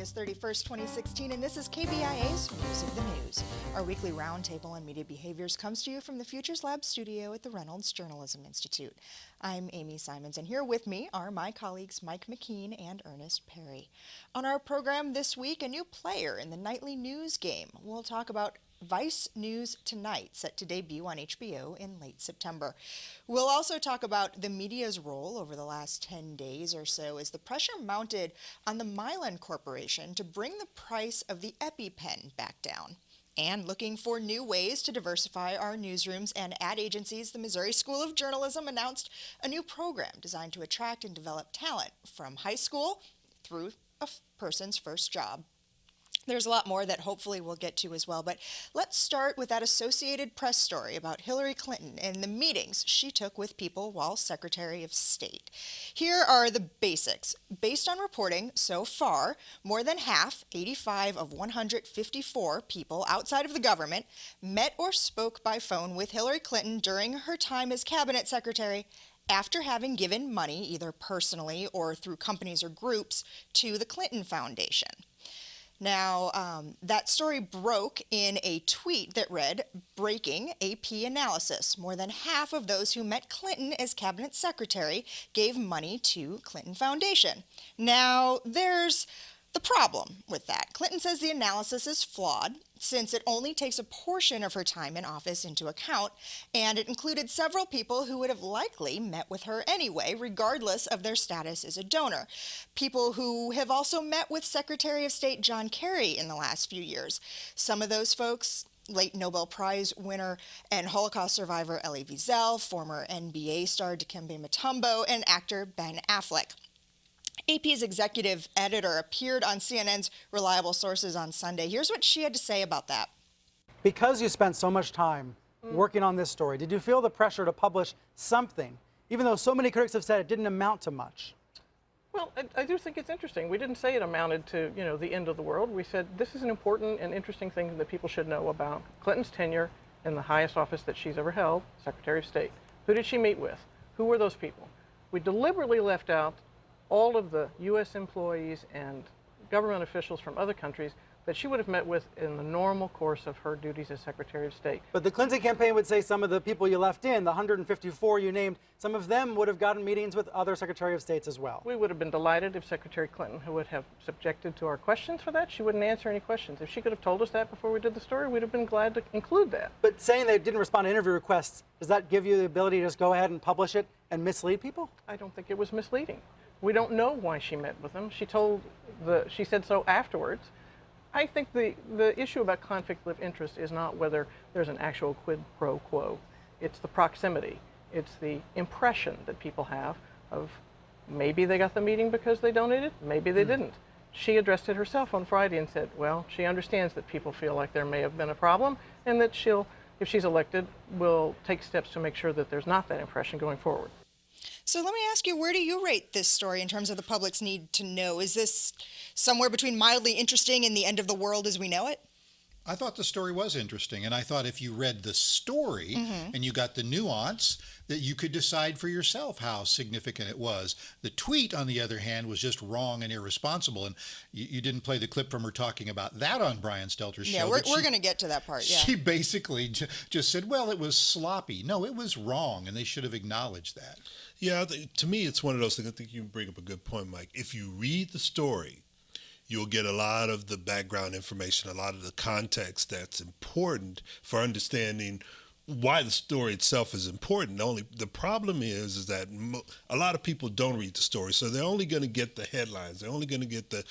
August 31st, 2016, and this is KBIA's News of the News. Our weekly roundtable on media behaviors comes to you from the Futures Lab studio at the Reynolds Journalism Institute. I'm Amy Simons, and here with me are my colleagues Mike McKean and Ernest Perry. On our program this week, a new player in the nightly news game. We'll talk about Vice News Tonight, set to debut on HBO in late September. We'll also talk about the media's role over the last 10 days or so as the pressure mounted on the Mylan Corporation to bring the price of the EpiPen back down. And looking for new ways to diversify our newsrooms and ad agencies, the Missouri School of Journalism announced a new program designed to attract and develop talent from high school through a person's first job. There's a lot more that hopefully we'll get to as well, but let's start with that Associated Press story about Hillary Clinton and the meetings she took with people while Secretary of State. Here are the basics. Based on reporting so far, more than half, 85 of 154 people outside of the government, met or spoke by phone with Hillary Clinton during her time as Cabinet Secretary after having given money, either personally or through companies or groups, to the Clinton Foundation. Now, that story broke in a tweet that read, "Breaking AP analysis. More than half of those who met Clinton as cabinet secretary gave money to Clinton Foundation." Now, there's the problem with that. Clinton says the analysis is flawed since it only takes a portion of her time in office into account, and it included several people who would have likely met with her anyway, regardless of their status as a donor. People who have also met with Secretary of State John Kerry in the last few years. Some of those folks, late Nobel Prize winner and Holocaust survivor Elie Wiesel, former NBA star Dikembe Mutombo, and actor Ben Affleck. AP's executive editor appeared on CNN's Reliable Sources on Sunday. Here's what she had to say about that. Because you spent so much time working on this story, did you feel the pressure to publish something, even though so many critics have said it didn't amount to much? Well, I do think it's interesting. We didn't say it amounted to, the end of the world. We said this is an important and interesting thing that people should know about Clinton's tenure in the highest office that she's ever held, Secretary of State. Who did she meet with? Who were those people? We deliberately left out all of the U.S. employees and government officials from other countries that she would have met with in the normal course of her duties as Secretary of State. But the Clinton campaign would say some of the people you left in, the 154 you named, some of them would have gotten meetings with other Secretary of States as well. We would have been delighted if Secretary Clinton, who would have subjected to our questions for that, she wouldn't answer any questions. If she could have told us that before we did the story, we'd have been glad to include that. But saying they didn't respond to interview requests, does that give you the ability to just go ahead and publish it and mislead people? I don't think it was misleading. We don't know why she met with them. She said so afterwards. I think the issue about conflict of interest is not whether there's an actual quid pro quo. It's the proximity. It's the impression that people have of maybe they got the meeting because they donated, maybe they didn't. She addressed it herself on Friday and said, well, she understands that people feel like there may have been a problem and that she'll, if she's elected, will take steps to make sure that there's not that impression going forward. So let me ask you, where do you rate this story in terms of the public's need to know? Is this somewhere between mildly interesting and the end of the world as we know it? I thought the story was interesting, and I thought if you read the story and you got the nuance, that you could decide for yourself how significant it was. The tweet, on the other hand, was just wrong and irresponsible, and you didn't play the clip from her talking about that on Brian Stelter's show. Yeah, we're going to get to that part, yeah. She basically just said, well, it was sloppy. No, it was wrong, and they should have acknowledged that. Yeah, to me, it's one of those things. I think you bring up a good point, Mike. If you read the story, you'll get a lot of the background information, a lot of the context that's important for understanding why the story itself is important. Only the problem is that a lot of people don't read the story, so they're only going to get the headlines. They're only going to get the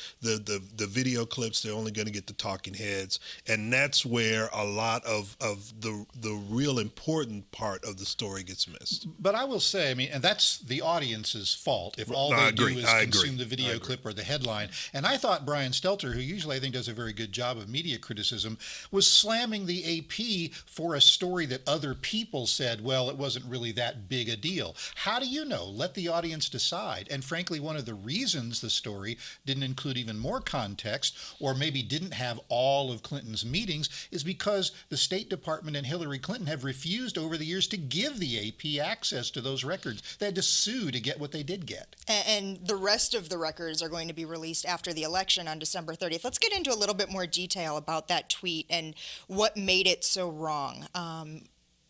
video clips. They're only going to get the talking heads, and that's where a lot of the real important part of the story gets missed. But I will say, I mean, and that's the audience's fault if all they do is consume the video clip or the headline. And I thought Brian Stelter, who usually I think does a very good job of media criticism, was slamming the AP for a story that that other people said, well, it wasn't really that big a deal. How do you know? Let the audience decide. And frankly, one of the reasons the story didn't include even more context, or maybe didn't have all of Clinton's meetings, is because the State Department and Hillary Clinton have refused over the years to give the AP access to those records. They had to sue to get what they did get. And the rest of the records are going to be released after the election on December 30th. Let's get into a little bit more detail about that tweet and what made it so wrong.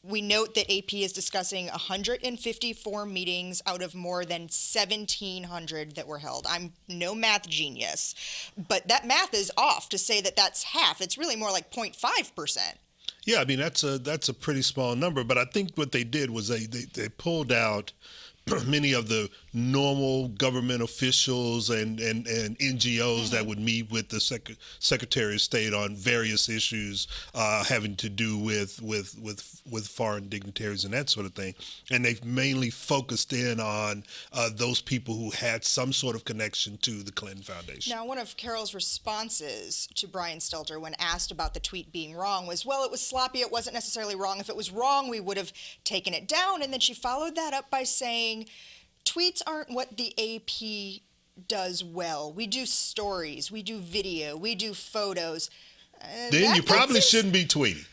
We note that AP is discussing 154 meetings out of more than 1,700 that were held. I'm no math genius, but that math is off to say that that's half. It's really more like 0.5%. Yeah, I mean, that's a pretty small number, but I think what they did was they pulled out many of the normal government officials and NGOs that would meet with the Secretary of State on various issues having to do with foreign dignitaries and that sort of thing. And they've mainly focused in on those people who had some sort of connection to the Clinton Foundation. Now, one of Carol's responses to Brian Stelter when asked about the tweet being wrong was, well, it was sloppy. It wasn't necessarily wrong. If it was wrong, we would have taken it down. And then she followed that up by saying, tweets aren't what the AP does well. We do stories, we do video, we do photos. Then you probably shouldn't be tweeting.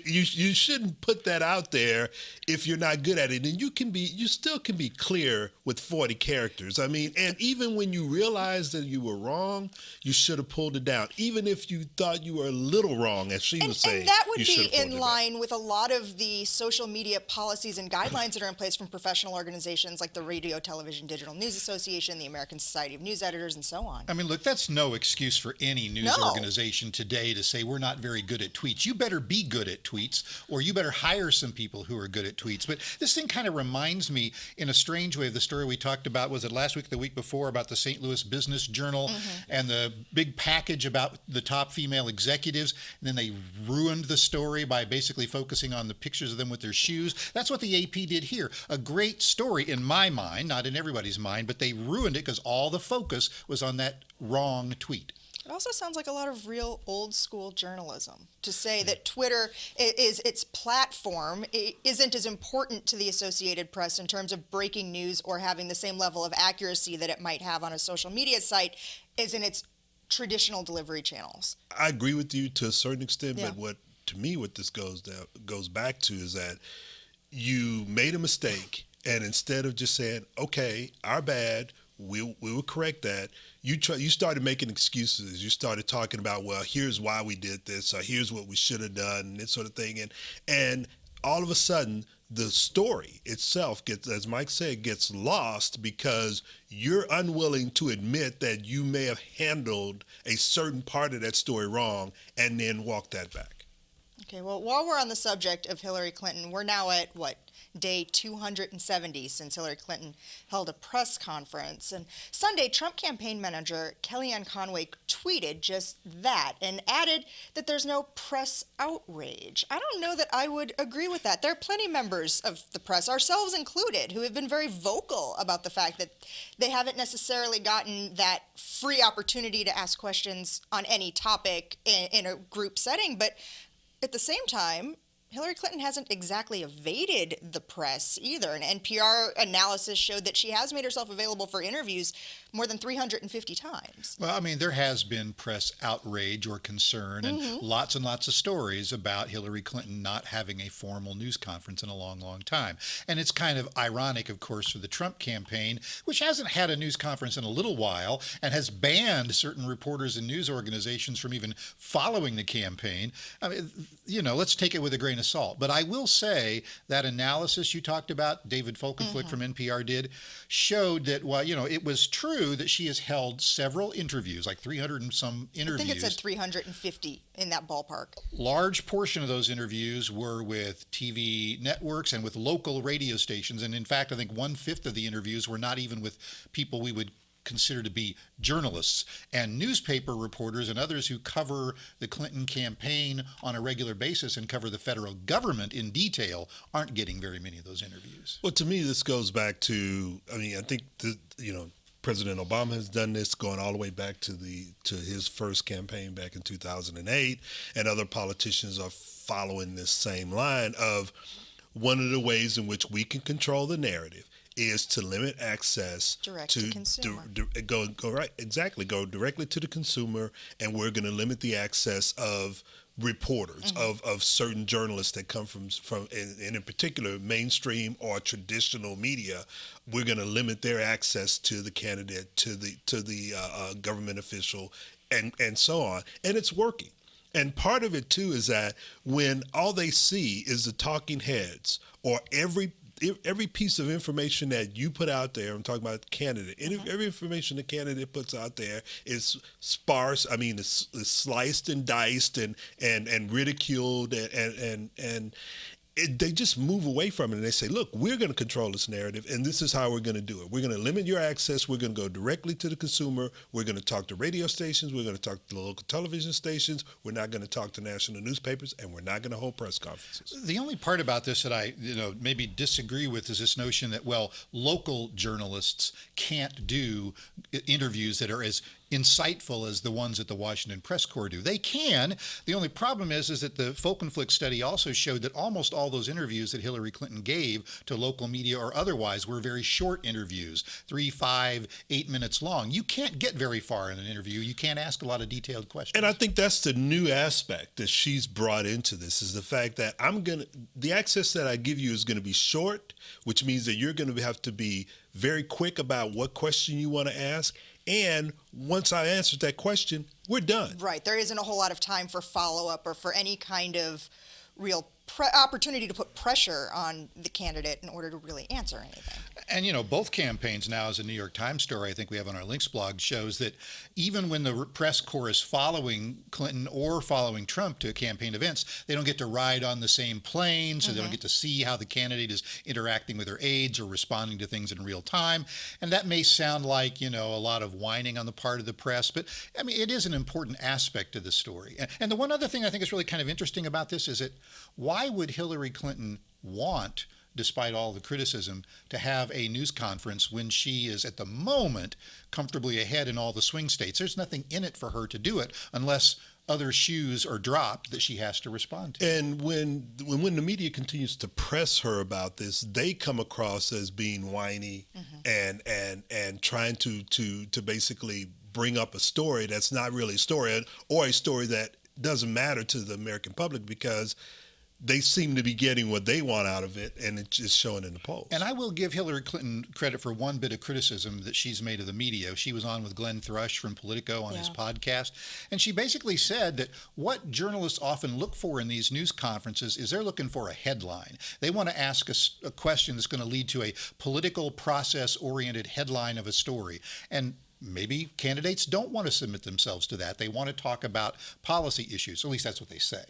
You shouldn't put that out there if you're not good at it. And you still can be clear with 40 characters. I mean, and even when you realize that you were wrong, you should have pulled it down. Even if you thought you were a little wrong, as she was saying. And that would be in line with a lot of the social media policies and guidelines that are in place from professional organizations like the Radio, Television, Digital News Association, the American Society of News Editors, and so on. I mean, look, that's no excuse for any news organization today to say we're not very good at tweets. You better be good at tweets, or you better hire some people who are good at tweets. But this thing kind of reminds me in a strange way of the story we talked about, was it last week, the week before, about the St. Louis Business Journal and the big package about the top female executives, and then they ruined the story by basically focusing on the pictures of them with their shoes. That's what the AP did here. A great story in my mind, not in everybody's mind, but they ruined it because all the focus was on that wrong tweet. It also sounds like a lot of real old school journalism to say that Twitter is its platform isn't as important to the Associated Press in terms of breaking news or having the same level of accuracy that it might have on a social media site as in its traditional delivery channels. I agree with you to a certain extent, but what this goes back to is that you made a mistake, and instead of just saying, okay, our bad, we will correct that, you started making excuses. You started talking about, well, here's why we did this, or here's what we should have done, and this sort of thing. And all of a sudden, the story itself gets, as Mike said, gets lost because you're unwilling to admit that you may have handled a certain part of that story wrong and then walk that back. Okay, well, while we're on the subject of Hillary Clinton, we're now at, day 270 since Hillary Clinton held a press conference. And Sunday, Trump campaign manager Kellyanne Conway tweeted just that and added that there's no press outrage. I don't know that I would agree with that. There are plenty of members of the press, ourselves included, who have been very vocal about the fact that they haven't necessarily gotten that free opportunity to ask questions on any topic in a group setting. But at the same time, Hillary Clinton hasn't exactly evaded the press either. An NPR analysis showed that she has made herself available for interviews more than 350 times. Well, I mean, there has been press outrage or concern and lots of stories about Hillary Clinton not having a formal news conference in a long, long time. And it's kind of ironic, of course, for the Trump campaign, which hasn't had a news conference in a little while and has banned certain reporters and news organizations from even following the campaign. I mean, let's take it with a grain of salt. But I will say that analysis you talked about, David Folkenflik from NPR did, showed that, it was true that she has held several interviews, like 300 and some interviews. I think it said 350 in that ballpark. Large portion of those interviews were with TV networks and with local radio stations. And in fact, I think 1/5 of the interviews were not even with people we would consider to be journalists. And newspaper reporters and others who cover the Clinton campaign on a regular basis and cover the federal government in detail aren't getting very many of those interviews. Well, to me, this goes back to, I think, President Obama has done this going all the way back to his first campaign back in 2008, and other politicians are following this same line of one of the ways in which we can control the narrative is to limit access Direct to consumer. Go directly to the consumer, and we're going to limit the access of reporters, of certain journalists that come from and in particular mainstream or traditional media. We're going to limit their access to the candidate, to the government official, and so on. And it's working. And part of it too is that when all they see is the talking heads, or every piece of information that you put out there, I'm talking about the candidate, every information the candidate puts out there is sparse. I mean, it's sliced and diced and ridiculed, and they just move away from it, and they say, look, we're going to control this narrative, and this is how we're going to do it. We're going to limit your access. We're going to go directly to the consumer. We're going to talk to radio stations. We're going to talk to the local television stations. We're not going to talk to national newspapers, and we're not going to hold press conferences. The only part about this that I maybe disagree with is this notion that, well, local journalists can't do interviews that are as insightful as the ones that the Washington Press Corps do. They can. The only problem is that the Folkenflik study also showed that almost all those interviews that Hillary Clinton gave to local media or otherwise were very short interviews, 3, 5, 8 minutes long. You can't get very far in an interview. You can't ask a lot of detailed questions. And I think that's the new aspect that she's brought into this, is the fact that the access that I give you is going to be short, which means that you're going to have to be very quick about what question you want to ask. And once I answered that question, we're done. Right. There isn't a whole lot of time for follow-up or for any kind of real opportunity to put pressure on the candidate in order to really answer anything. And, both campaigns now, as a New York Times story I think we have on our links blog, shows that even when the press corps is following Clinton or following Trump to campaign events, they don't get to ride on the same plane, so they don't get to see how the candidate is interacting with their aides or responding to things in real time. And that may sound like, a lot of whining on the part of the press, but, it is an important aspect of the story. And the one other thing I think is really kind of interesting about this is that why would Hillary Clinton want, despite all the criticism, to have a news conference when she is at the moment comfortably ahead in all the swing states? There's nothing in it for her to do it unless other shoes are dropped that she has to respond to. And when the media continues to press her about this, they come across as being whiny and trying to basically bring up a story that's not really a story, or a story that doesn't matter to the American public, because they seem to be getting what they want out of it, and it's just showing in the polls. And I will give Hillary Clinton credit for one bit of criticism that she's made of the media. She was on with Glenn Thrush from Politico on his podcast, and she basically said that what journalists often look for in these news conferences is they're looking for a headline. They want to ask a question that's going to lead to a political process-oriented headline of a story. And maybe candidates don't want to submit themselves to that. They want to talk about policy issues. At least that's what they say.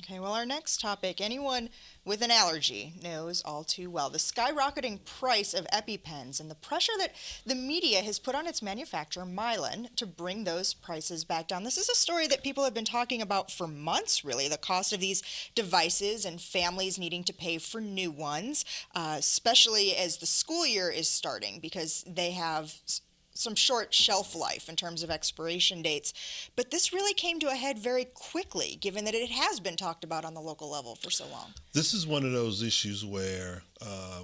Okay, well, our next topic, anyone with an allergy knows all too well the skyrocketing price of EpiPens and the pressure that the media has put on its manufacturer, Mylan, to bring those prices back down. This is a story that people have been talking about for months, really, the cost of these devices and families needing to pay for new ones, especially as the school year is starting, because they have some short shelf life in terms of expiration dates. But this really came to a head very quickly, given that it has been talked about on the local level for so long. This is one of those issues where,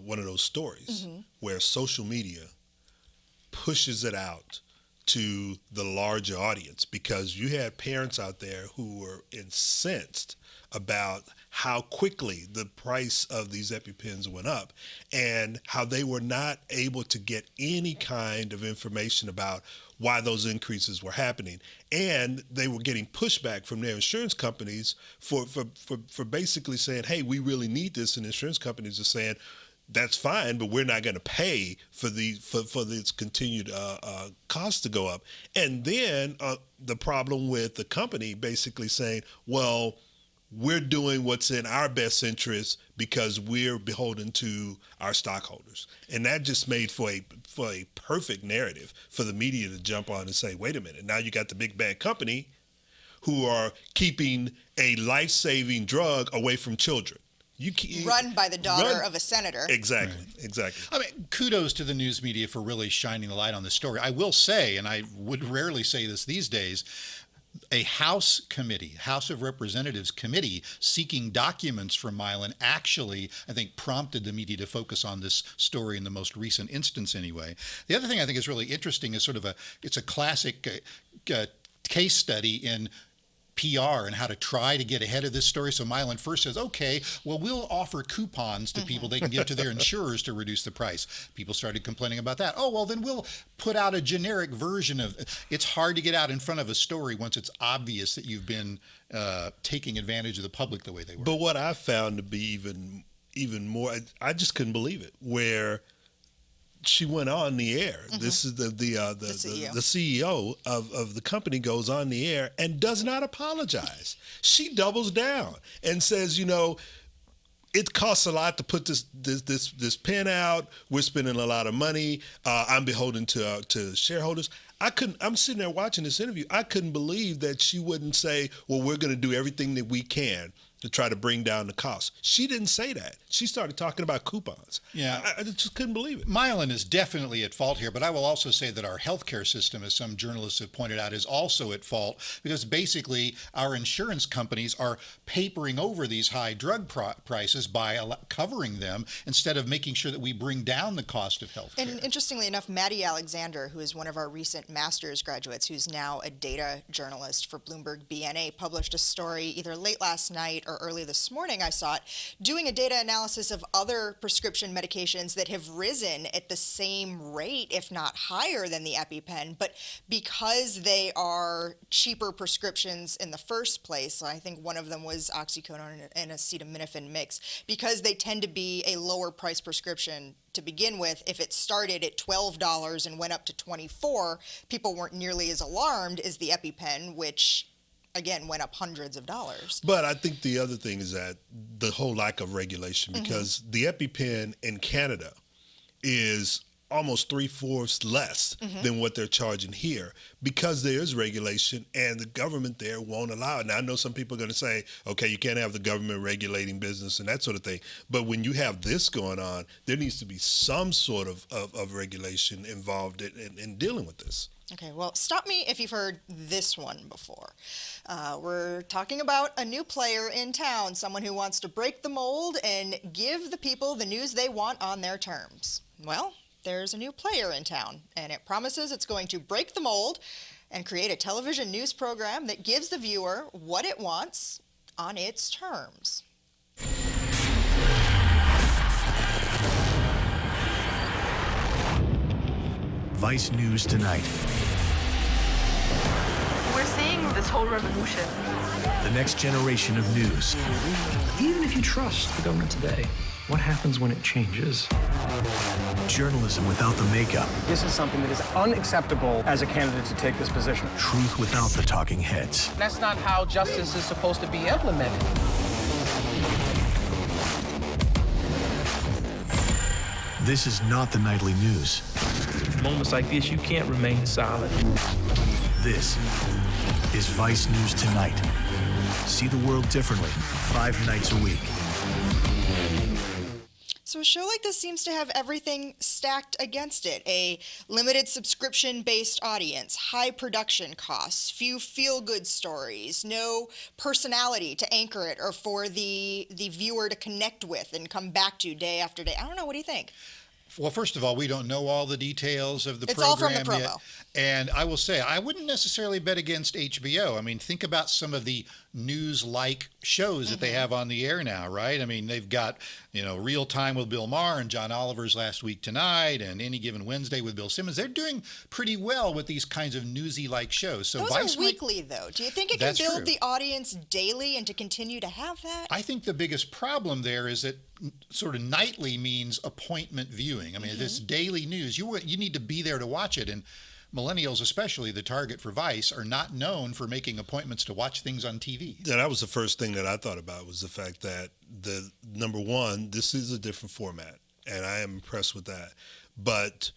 one of those stories where social media pushes it out to the larger audience, because you had parents out there who were incensed about how quickly the price of these EpiPens went up, and how they were not able to get any kind of information about why those increases were happening. And they were getting pushback from their insurance companies for basically saying, hey, we really need this. And insurance companies are saying, that's fine, but we're not going to pay for this continued cost to go up. And then the problem with the company basically saying, well, we're doing what's in our best interest because we're beholden to our stockholders. And that just made for a perfect narrative for the media to jump on and say, wait a minute, now you got the big bad company who are keeping a life-saving drug away from children. Run by the daughter of a senator. Exactly, Right. Exactly. I mean, kudos to the news media for really shining the light on this story. I will say, and I would rarely say this these days, a House committee, House of Representatives committee, seeking documents from Milan actually, I think, prompted the media to focus on this story in the most recent instance anyway. The other thing I think is really interesting is it's a classic case study in PR and how to try to get ahead of this story. So Milan first says, okay, well, we'll offer coupons to people they can give to their insurers to reduce the price. People started complaining about that. Oh, well, then we'll put out a generic version of it. It's hard to get out in front of a story once it's obvious that you've been taking advantage of the public the way they were. But what I found to be even more, I just couldn't believe it, where she went on the air. This is the CEO of the company goes on the air and does not apologize. She doubles down and says, it costs a lot to put this pen out. We're spending a lot of money. I'm beholden to shareholders. I'm sitting there watching this interview. I couldn't believe that she wouldn't say, well, we're going to do everything that we can to try to bring down the cost. She didn't say that. She started talking about coupons. Yeah. I just couldn't believe it. Milan is definitely at fault here, but I will also say that our healthcare system, as some journalists have pointed out, is also at fault because basically our insurance companies are papering over these high drug prices by covering them instead of making sure that we bring down the cost of healthcare. And interestingly enough, Maddie Alexander, who is one of our recent master's graduates, who's now a data journalist for Bloomberg BNA, published a story either late last night or early this morning, I saw it, doing a data analysis of other prescription medications that have risen at the same rate, if not higher than the EpiPen, but because they are cheaper prescriptions in the first place, I think one of them was oxycodone and acetaminophen mix, because they tend to be a lower price prescription to begin with. If it started at $12 and went up to $24, people weren't nearly as alarmed as the EpiPen, which again went up hundreds of dollars. But I think the other thing is that the whole lack of regulation, because the EpiPen in Canada is almost 3/4 less than what they're charging here, because there is regulation and the government there won't allow it. Now, I know some people are going to say, okay, you can't have the government regulating business and that sort of thing. But when you have this going on, there needs to be some sort of regulation involved in dealing with this. Okay, well, stop me if you've heard this one before. We're talking about a new player in town, someone who wants to break the mold and give the people the news they want on their terms. Well, there's a new player in town, and it promises it's going to break the mold and create a television news program that gives the viewer what it wants on its terms. Vice News Tonight. We're seeing this whole revolution. The next generation of news. Even if you trust the government today, what happens when it changes? Journalism without the makeup. This is something that is unacceptable as a candidate to take this position. Truth without the talking heads. That's not how justice is supposed to be implemented. This is not the nightly news. Moments like this, you can't remain silent. This is Vice News Tonight. See the world differently, 5 nights a week. So a show like this seems to have everything stacked against it. A limited subscription-based audience, high production costs, few feel-good stories, no personality to anchor it or for the viewer to connect with and come back to day after day. I don't know, what do you think? Well, first of all, we don't know all the details of the It's program all from the promo. yet. And I will say, I wouldn't necessarily bet against HBO. I mean, think about some of the news-like shows that they have on the air now, right? I mean, they've got, Real Time with Bill Maher and John Oliver's Last Week Tonight and Any Given Wednesday with Bill Simmons. They're doing pretty well with these kinds of newsy-like shows. So Those are weekly, though. Do you think it can That's build true. the audience daily and to continue to have that? I think the biggest problem there is that sort of nightly means appointment viewing. I mean, this daily news, you need to be there to watch it. And millennials, especially the target for Vice, are not known for making appointments to watch things on TV. Yeah, that was the first thing that I thought about, was the fact that number one, this is a different format, and I am impressed with that. But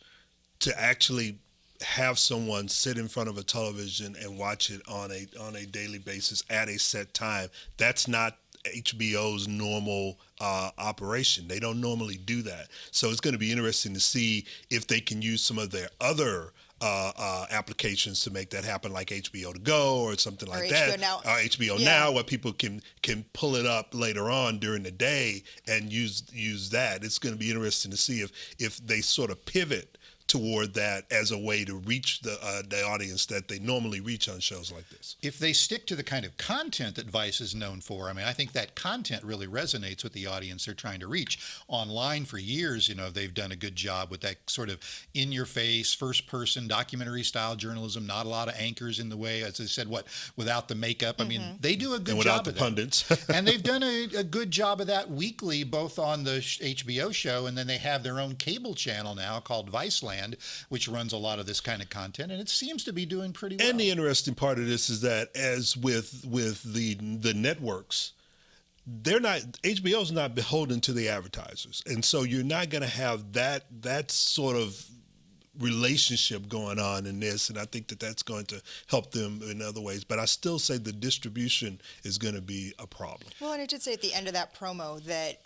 to actually have someone sit in front of a television and watch it on a daily basis at a set time, that's not HBO's normal operation. They don't normally do that. So it's going to be interesting to see if they can use some of their other applications to make that happen, like HBO to go or something like that. HBO Now. Or HBO Now, where people can pull it up later on during the day and use that. It's going to be interesting to see if they sort of pivot toward that as a way to reach the audience that they normally reach on shows like this. If they stick to the kind of content that Vice is known for, I mean, I think that content really resonates with the audience they're trying to reach. Online for years, they've done a good job with that sort of in-your-face, first-person, documentary-style journalism, not a lot of anchors in the way, as I said, without the makeup. I mean, they do a good job of that. And without the pundits. And they've done a good job of that weekly, both on the HBO show, and then they have their own cable channel now called Viceland, which runs a lot of this kind of content, and it seems to be doing pretty well. And the interesting part of this is that, as with the networks, HBO's not beholden to the advertisers, and so you're not going to have that sort of relationship going on in this, and I think that's going to help them in other ways. But I still say the distribution is going to be a problem. Well, and it did say at the end of that promo that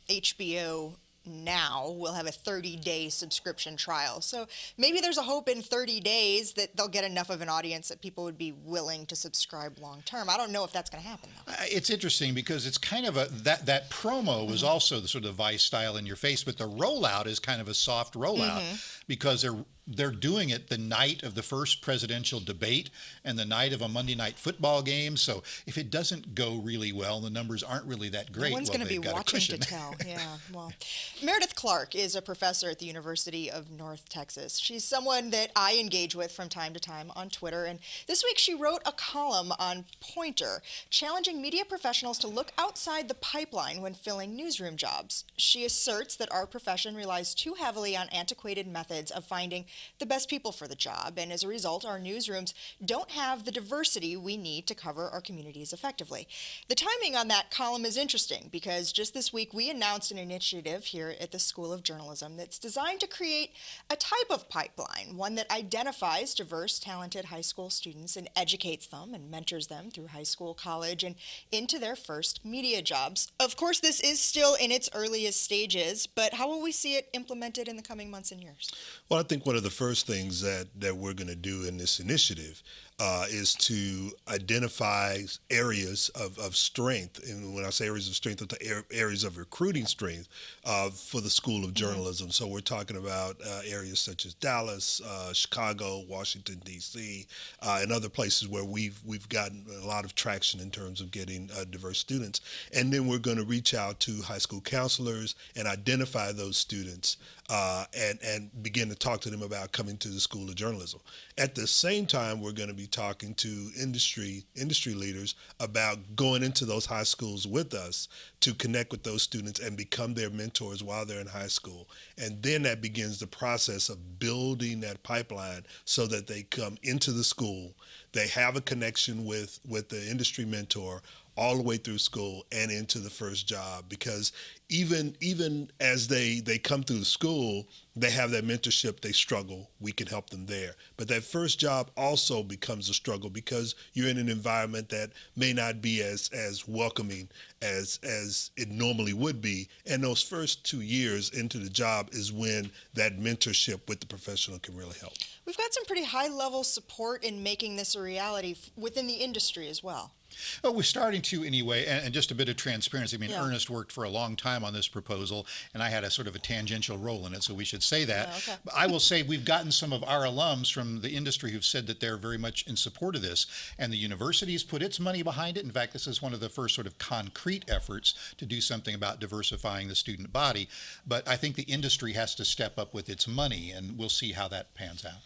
HBO Now will have a 30-day subscription trial. So maybe there's a hope in 30 days that they'll get enough of an audience that people would be willing to subscribe long term. I don't know if that's going to happen, though. It's interesting because it's kind of that promo was also the sort of Vice style in your face, but the rollout is kind of a soft rollout because they're doing it the night of the first presidential debate and the night of a Monday night football game. So if it doesn't go really well, the numbers aren't really that great. No one's going to be watching to tell. Yeah, well, Meredith Clark is a professor at the University of North Texas. She's someone that I engage with from time to time on Twitter, and this week she wrote a column on Pointer, challenging media professionals to look outside the pipeline when filling newsroom jobs. She asserts that our profession relies too heavily on antiquated methods of finding the best people for the job, and as a result, our newsrooms don't have the diversity we need to cover our communities effectively. The timing on that column is interesting because just this week we announced an initiative here at the School of Journalism that's designed to create a type of pipeline, one that identifies diverse, talented high school students and educates them and mentors them through high school, college, and into their first media jobs. Of course, this is still in its earliest stages, but how will we see it implemented in the coming months and years? Well, I think one of the first things that we're going to do in this initiative is to identify areas of strength. And when I say areas of strength, the areas of recruiting strength for the School of Journalism. So we're talking about areas such as Dallas, Chicago, Washington, D.C., and other places where we've gotten a lot of traction in terms of getting diverse students. And then we're going to reach out to high school counselors and identify those students and begin to talk to them about coming to the School of Journalism. At the same time, we're going to be talking to industry leaders about going into those high schools with us to connect with those students and become their mentors while they're in high school. And then that begins the process of building that pipeline so that they come into the school, they have a connection with the industry mentor all the way through school and into the first job, because even as they come through the school, they have that mentorship, they struggle, we can help them there. But that first job also becomes a struggle because you're in an environment that may not be as welcoming as it normally would be. And those first 2 years into the job is when that mentorship with the professional can really help. We've got some pretty high-level support in making this a reality within the industry as well. Oh, we're starting to anyway, and just a bit of transparency. I mean, Ernest worked for a long time on this proposal, and I had a sort of a tangential role in it, so we should say that. Oh, okay. But I will say we've gotten some of our alums from the industry who've said that they're very much in support of this, and the university's put its money behind it. In fact, this is one of the first sort of concrete efforts to do something about diversifying the student body. But I think the industry has to step up with its money, and we'll see how that pans out.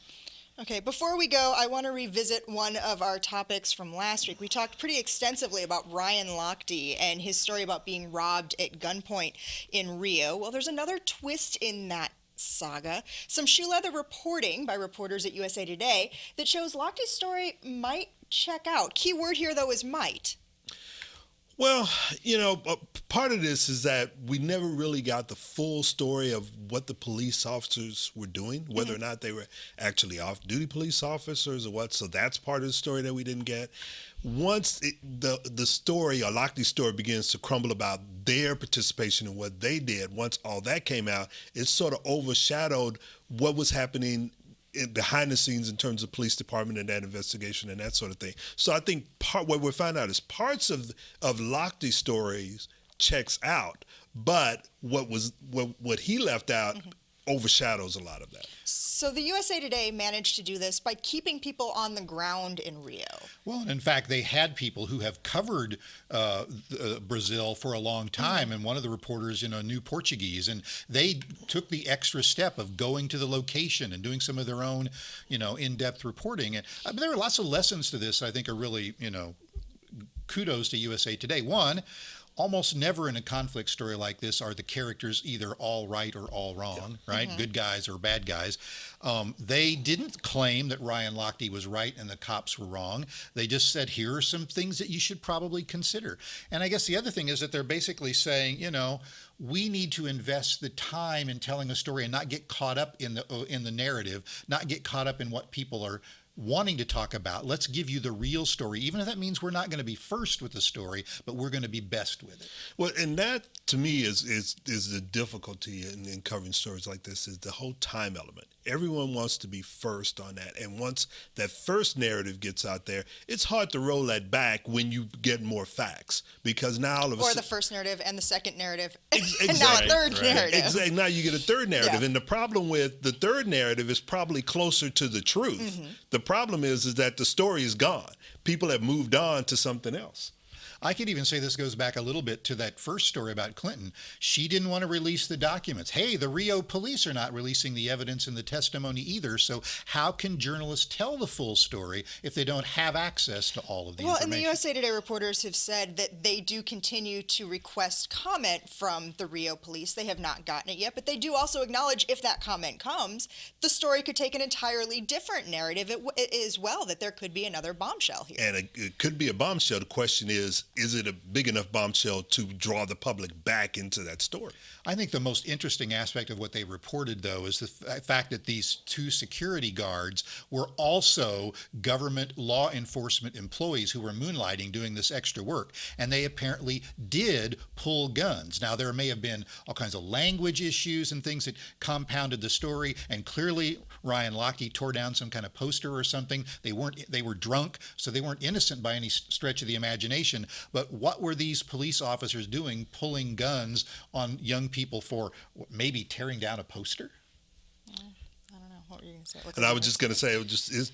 Okay, before we go, I want to revisit one of our topics from last week. We talked pretty extensively about Ryan Lochte and his story about being robbed at gunpoint in Rio. Well, there's another twist in that saga. Some shoe leather reporting by reporters at USA Today that shows Lochte's story might check out. Key word here, though, is might. Well, part of this is that we never really got the full story of what the police officers were doing, whether or not they were actually off-duty police officers or what. So that's part of the story that we didn't get. Once the story, or Lochte's story, begins to crumble about their participation in what they did, once all that came out, it sort of overshadowed what was happening behind the scenes in terms of police department and that investigation and that sort of thing. So I think what we found out is parts of Lochte's stories checks out, but what he left out overshadows a lot of that. So the USA Today managed to do this by keeping people on the ground in Rio. Well, and in fact, they had people who have covered Brazil for a long time, and one of the reporters, knew Portuguese, and they took the extra step of going to the location and doing some of their own, in-depth reporting. And there are lots of lessons to this I think are really, kudos to USA Today. One, almost never in a conflict story like this are the characters either all right or all wrong, right? Good guys or bad guys. They didn't claim that Ryan Lochte was right and the cops were wrong. They just said, here are some things that you should probably consider. And I guess the other thing is that they're basically saying, we need to invest the time in telling a story and not get caught up in the narrative, not get caught up in what people are wanting to talk about. Let's give you the real story, even if that means we're not going to be first with the story, but we're going to be best with it. Well, and that to me is the difficulty in covering stories like this, is the whole time element. Everyone wants to be first on that, and once that first narrative gets out there, it's hard to roll that back when you get more facts, because now all of a sudden, or the first narrative and the second narrative, exactly, and now a third narrative. Exactly. Now you get a third narrative, and the problem with the third narrative is probably closer to the truth. The problem is that the story is gone. People have moved on to something else. I could even say this goes back a little bit to that first story about Clinton. She didn't want to release the documents. Hey, the Rio police are not releasing the evidence and the testimony either, so how can journalists tell the full story if they don't have access to all of the information? Well, and the USA Today reporters have said that they do continue to request comment from the Rio police. They have not gotten it yet, but they do also acknowledge if that comment comes, the story could take an entirely different narrative as well, that there could be another bombshell here. And it could be a bombshell. The question is it a big enough bombshell to draw the public back into that story? I think the most interesting aspect of what they reported, though, is the fact that these two security guards were also government law enforcement employees who were moonlighting doing this extra work. And they apparently did pull guns. Now, there may have been all kinds of language issues and things that compounded the story. And clearly, Ryan Lochte tore down some kind of poster or something. They were drunk, so they weren't innocent by any stretch of the imagination. But what were these police officers doing, pulling guns on young people for maybe tearing down a poster? I don't know. What were you going to say? And I was just going to say,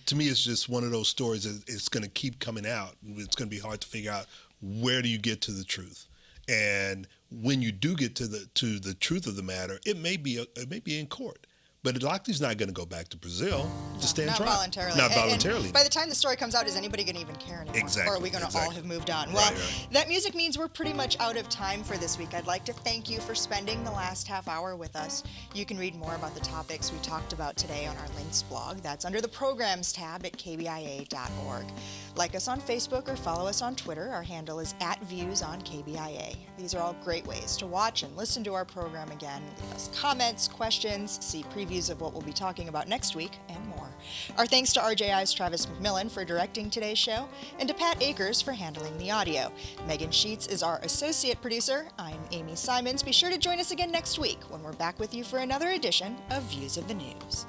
to me, it's just one of those stories that it's going to keep coming out. It's going to be hard to figure out, where do you get to the truth? And when you do get to the truth of the matter, it may be in court. But Lochte's not going to go back to Brazil to stand trial. Not voluntarily. Not voluntarily. And by the time the story comes out, is anybody going to even care anymore? Exactly. Or are we going to all have moved on? Well, that music means we're pretty much out of time for this week. I'd like to thank you for spending the last half hour with us. You can read more about the topics we talked about today on our links blog. That's under the Programs tab at kbia.org. Like us on Facebook or follow us on Twitter. Our handle is @viewsonKBIA. These are all great ways to watch and listen to our program again. Leave us comments, questions, see previews of what we'll be talking about next week, and more. Our thanks to RJI's Travis McMillan for directing today's show, and to Pat Akers for handling the audio. Megan Sheets is our associate producer. I'm Amy Simons. Be sure to join us again next week when we're back with you for another edition of Views of the News.